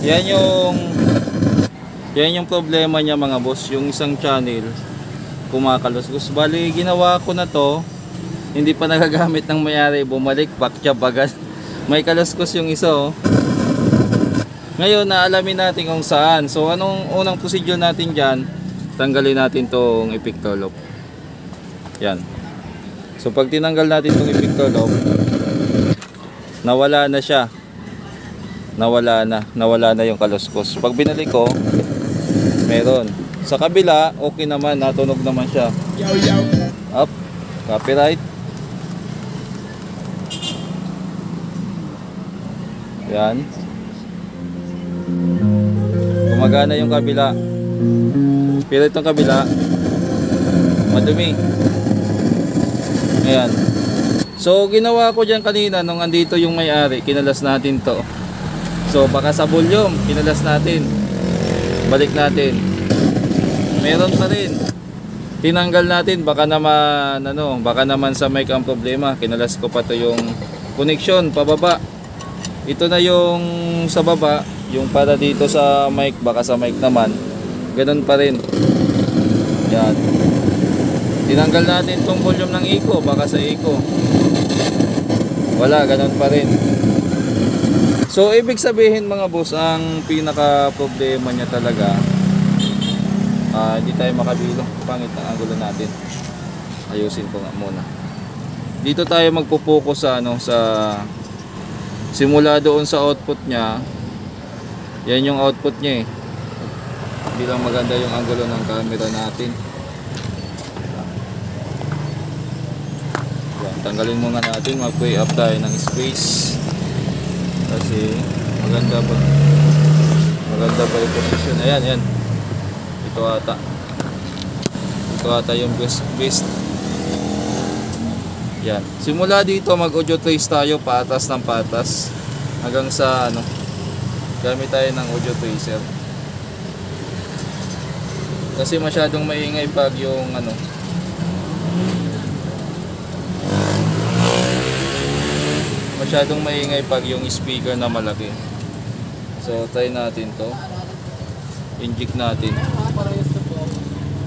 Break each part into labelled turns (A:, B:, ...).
A: Yan yung problema niya mga boss, yung isang channel kumakaluskus. Bali ginawa ko na to, hindi pa nagagamit ng may-ari, bumalik back job agad. May kaluskus yung isa oh. Ngayon naalamin natin kung saan. So anong unang procedure natin dyan? Tanggalin natin tong epictor loop. Yan. So pag tinanggal natin tong epictor loop, nawala na siya. Nawala na yung kaluskus. Pag binalik ko, meron. Sa kabila, okay naman, natunog naman siya. Up, copyright. Yan. Gumagana yung kabila. Pero itong kabila, madumi. Ayan. So ginawa ko dyan kanina nung andito yung may-ari, kinalas natin to. So baka sa volume, kinalas natin. Balik natin. Meron pa rin. Tinanggal natin, baka naman sa mic ang problema. Kinalas ko pa to yung connection pababa. Ito na yung sa baba, yung para dito sa mic, baka sa mic naman. Ganun pa rin. Yan. Tinanggal natin tong volume ng echo, baka sa echo. Wala, ganun pa rin. So ibig sabihin mga boss, ang pinaka problema niya talaga, hindi tayo makabilo. Pangit ang angulo natin. Ayusin ko nga muna. Dito tayo magpo-focus sa sa simula doon sa output niya. Yan yung output niya eh. Hindi lang maganda yung angulo ng camera natin. Yan, tanggalin muna natin, mag-way up tayo ng space. Kasi maganda pa yung position. Ayan. Ito ata yung best. Yan. Simula dito mag audio trace tayo, paatas ng paatas hanggang sa gamit tayo ng audio tracer. Kasi masyadong maingay pag yung masyadong maingay pag yung speaker na malaki. So try natin to. Inject natin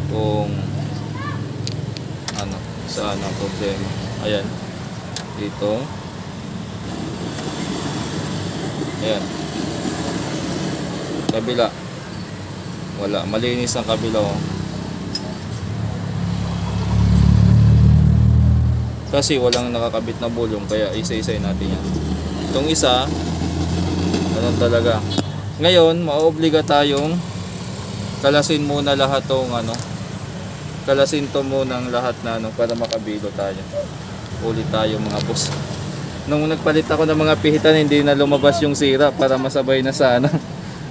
A: kung saan ang problema. Ayan. Dito. Ayan. Kabila. Wala. Malinis ang kabila oh. Kasi walang nakakabit na volume, kaya isa-isay natin yan. Itong isa, ganun talaga. Ngayon, maobliga tayong kalasin muna lahat tong kalasin to muna ng lahat na para makabilo tayo. Ulit tayo mga boss. Nung nagpalit ako ng mga pihitan, hindi na lumabas yung sira para masabay na sa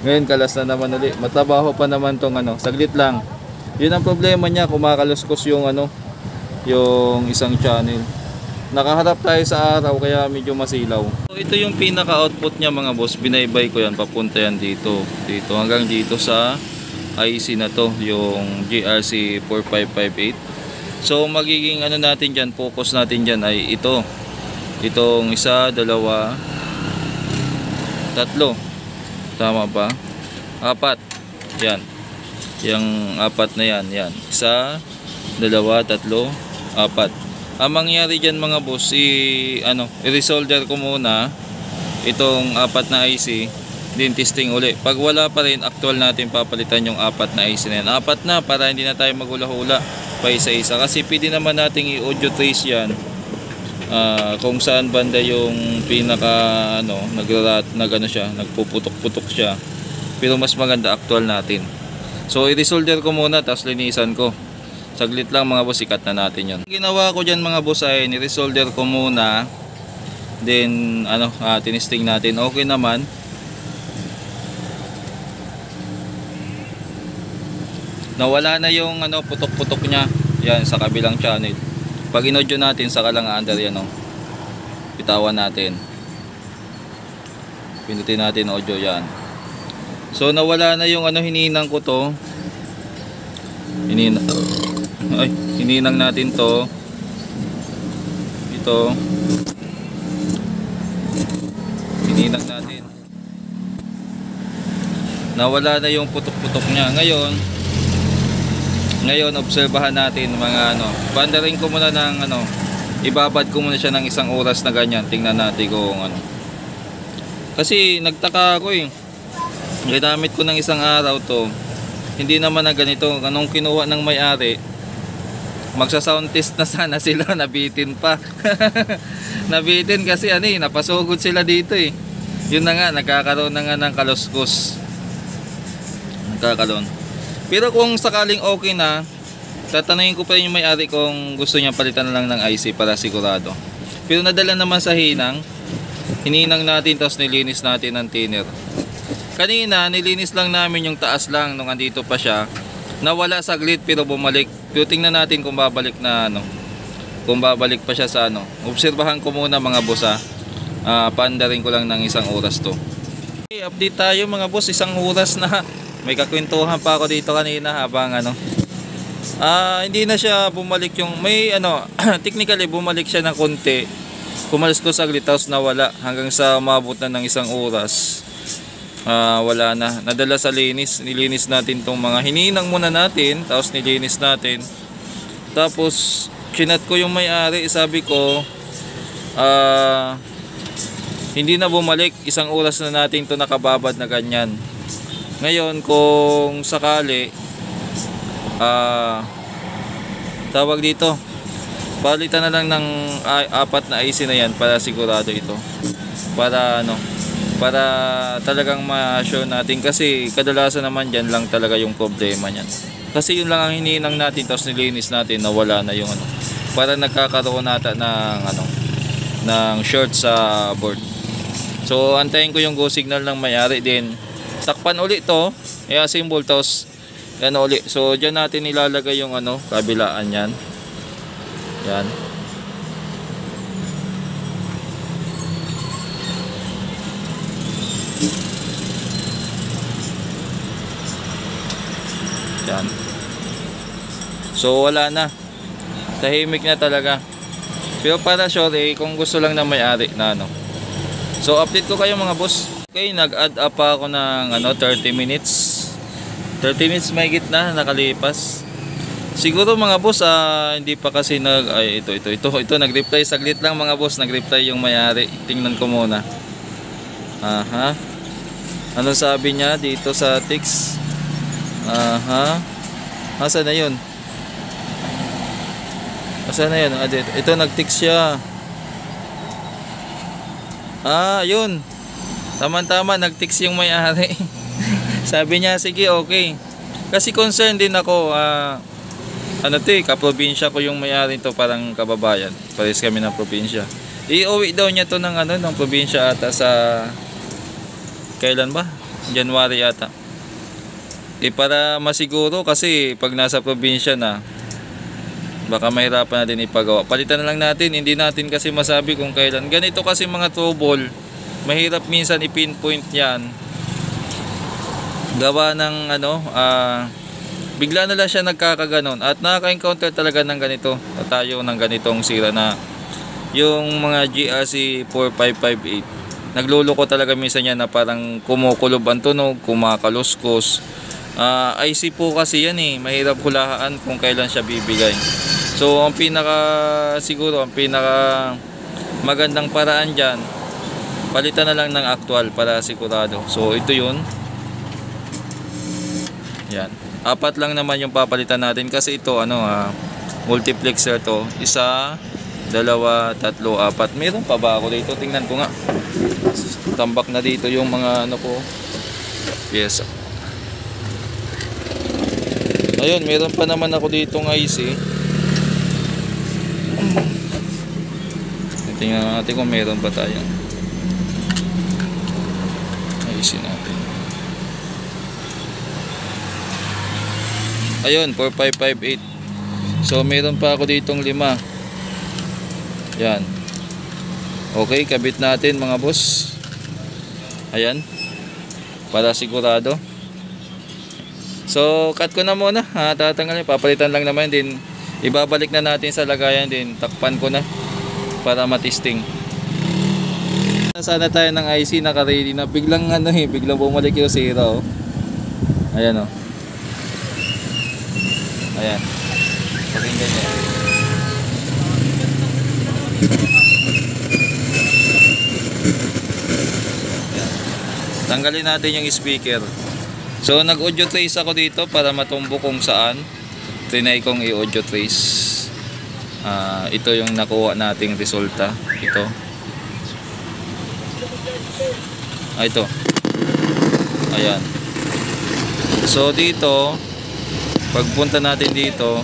A: Ngayon kalas na naman ulit. Matabaho pa naman tong saglit lang. Yun ang problema niya, kumakaluskos yung yung isang channel. Nakaharap tayo sa araw kaya medyo masilaw. So, ito yung pinaka output niya mga boss. Binaybay ko yan, papunta yan dito hanggang dito sa IC na to, yung GRC 4558. So magiging natin dyan, focus natin dyan ay itong isa, dalawa, tatlo, tama ba? Apat. Yan, yung apat na yan. Isa, dalawa, tatlo, apat. Ang mangyari dyan mga boss, i-resolder ko muna itong apat na IC, din testing uli. Pag wala pa rin, actual natin papalitan yung apat na IC na yan. Apat na, para hindi na tayo maghula-hula pa isa-isa. Kasi pwede naman nating i-audio trace yan kung saan banda yung pinaka nagpuputok-putok siya. Pero mas maganda actual natin. So i-resolder ko muna, tapos linisan ko. Saglit lang mga boss, ikat na natin yun. Ginawa ko dyan mga boss ay ni-resolder ko muna, then tinesting natin, okay naman. Nawala na yung putok-putok niya. Yan sa kabilang channel. Pag in-audio natin, saka lang under yan bitawan natin. Pinutin natin audio yan. So nawala na yung hininang ko to. Hininang natin to. Ito. Hininang natin. nawala na yung putok-putok niya. Ngayon obserbahan natin mga bandarin ko muna ng ibabad ko muna siya ng 1 oras na ganyan. Tingnan natin kung kasi nagtaka ako ginamit ko ng 1 araw to, hindi naman na ganito. Anong kinuha ng may-ari, magsa-sound test na sana sila, nabitin pa. Nabitin kasi napasugod sila dito yun na nga, nagkakaroon na nga ng kaluskos. Pero kung sakaling okay na, tatanungin ko pa rin yung may-ari kung gusto niya palitan na lang ng IC para sigurado. Pero nadala naman sa hininang natin, tapos nilinis natin ng thinner. Kanina nilinis lang namin yung taas lang nung andito pa siya, nawala saglit pero bumalik. Pero tingnan natin kung babalik na kung babalik pa siya sa obserbahan ko muna mga boss paandarin ko lang ng 1 oras to. Okay, update tayo mga boss, 1 oras na. May kakwentuhan pa ako dito kanina habang hindi na siya bumalik yung technically bumalik siya ng konti. Kumalis ko saglit tapos nawala hanggang sa umabot na ng 1 oras. Wala na. Nadala sa nilinis natin tong mga hininang muna natin, tapos nilinis natin. Tapos chinat ko yung may-ari, sabi ko hindi na bumalik, 1 oras na natin to nakababad na ganyan. Ngayon kung sakali tawag dito, palitan na lang ng 4 na IC na yan para sigurado ito, para para talagang ma-show natin, kasi kadalasan naman dyan lang talaga yung problema niyan. Kasi yun lang ang hininang natin, tapos nilinis natin, nawala na yung para nagkakaroon nata ng short sa board. So antayin ko yung go signal ng may-ari, din takpan ulit to, i-assemble, tapos ulit. So dyan natin ilalagay yung kabilaan yan. Yan. Yan. So wala na, tahimik na talaga. Pero para sure kung gusto lang na may-ari na so update ko kayo mga boss. Okay, nag-add up pa ako ng 30 minutes. 30 minutes may gitna nakalipas. Siguro mga boss hindi pa kasi ito nag-reply saglit lang mga boss, nag-reply yung may-ari. Tingnan ko muna. Ano sabi niya dito sa text? Asa na yun? Ito nag-text siya. Yun. Tama-tama, nag-text yung may-ari. Sabi niya, sige, okay. Kasi concerned din ako, kaprobinsya ko yung may-ari to, parang kababayan. Pares kami ng probinsya. I-uwi daw niya to ng probinsya ata sa kailan ba? January ata. Para masiguro, kasi pag nasa probinsya na, baka mahirapan natin ipagawa. Palitan na lang natin, hindi natin kasi masabi kung kailan. Ganito kasi mga trouble, mahirap minsan i-pinpoint yan. Gawa ng bigla na lang siya nagkakaganon. At nakaka-encounter talaga ng ganito, tayo ng ganitong sira na yung mga GRC 4558. Nagluloko talaga minsan yan na parang kumukulob ang tunog, kumakaluskos. IC po kasi yan mahirap hulaan kung kailan siya bibigay. So ang pinaka magandang paraan dyan, palitan na lang ng actual para sigurado. So ito yun. Yan. 4 lang naman yung papalitan natin kasi ito multiplexer to. 1, 2, 3, 4. Meron pa ba ako dito? Tingnan ko nga. Tambak na dito yung mga ko. Yes. Ayun, meron pa naman ako ditong IC. Tingnan natin kung meron pa tayo. IC natin. Ayun, 4558. So meron pa ako ditong 5. Yan. Okay, kabit natin mga boss. Ayan. Para sigurado. So cut ko na muna. Tatanggalin, papalitan lang naman din. Ibabalik na natin sa lagayan din. Takpan ko na para matesting. Sana tayo ng IC naka-ready na. Biglang biglang bumalik yung zero. Ayan o. Ayan. Pakinggan niya. Ayan. Tanggalin natin yung speaker. So nag-audio trace ako dito para matumbo kung saan. Trinay kong i-audio trace. Ito yung nakuha nating resulta. Ito. Ito. Ayan. So dito, pagpunta natin dito,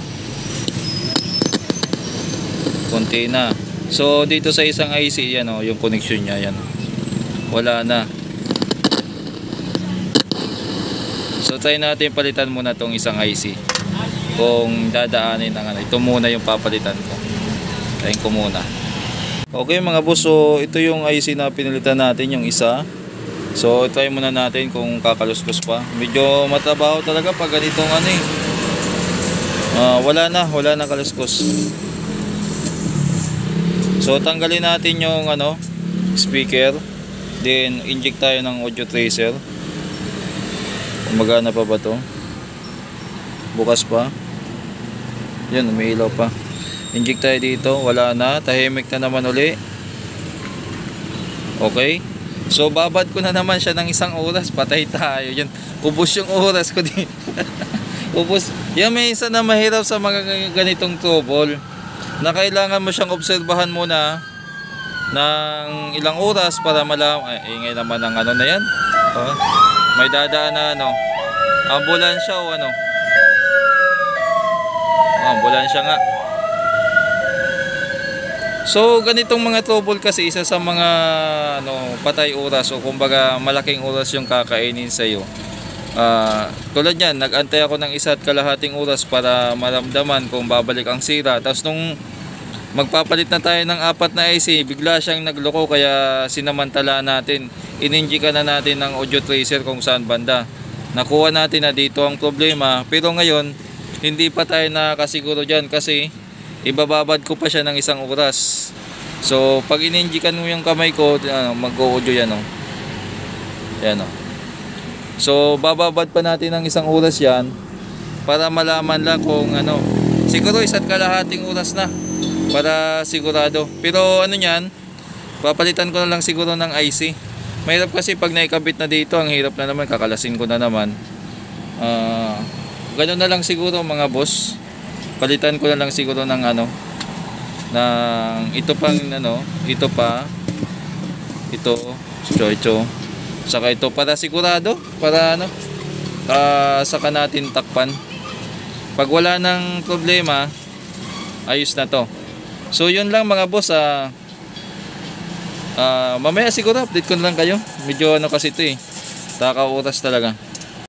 A: konti na. So dito sa isang IC, yan o, yung connection niya, yan. Wala na. So try natin palitan muna tong isang IC. Kung dadaanin ng ano, ito muna yung papalitan ko. Tayin ko muna. Okay mga boss, so ito yung IC na pinalitan natin, yung isa. So try muna natin kung kakaluskos pa. Medyo matrabaho talaga pag ganitong ano eh. Wala na kaluskos. So tanggalin natin yung ano, speaker. Then inject tayo ng audio tracer. Magana pa ba to? Bukas pa. Yan, umiilaw pa. Inject tayo dito, wala na. Tahimik na naman uli. Okay. So babad ko na naman siya ng 1 oras. Patay tayo. Yan, ubos yung oras ko din. Ubos. Yan, may isa na mahirap sa mga ganitong trouble, na kailangan mo siyang obserbahan muna ng ilang oras para malaman. Ay, ingay naman ng ano na yan. May dadaan na ano, ambulansya o ano. Ambulansya nga. So ganitong mga trouble kasi isa sa mga ano, patay oras o kumbaga malaking oras yung kakainin sa iyo. Tulad niyan, nag-antay ako ng 1.5 oras para maramdaman kung babalik ang sira. Tapos nung magpapalit na tayo ng 4 na IC, bigla siyang nagloko, kaya sinamantala natin. Ininjika na natin ng audio tracer kung saan banda. Nakuha natin na dito ang problema, pero ngayon hindi pa tayo nakasiguro dyan kasi ibababad ko pa siya ng 1 oras. So pag ininjikan mo yung kamay ko, mag-audio yan o. Yan o. So bababad pa natin ng 1 oras yan para malaman lang kung ano. Siguro 1.5 oras na para sigurado. Pero ano yan, papalitan ko na lang siguro ng IC. Mahirap kasi pag naikabit na dito, ang hirap na naman, kakalasin ko na naman. Ganun na lang siguro mga boss. Palitan ko na lang siguro ng ano, ng ito pang ano, ito pa, ito, saka ito para sigurado, para ano, saka natin takpan. Pag wala ng problema, ayos na to. So yun lang mga boss. Mamaya siguro update ko na lang kayo. Medyo ano kasi ito eh, taka oras talaga.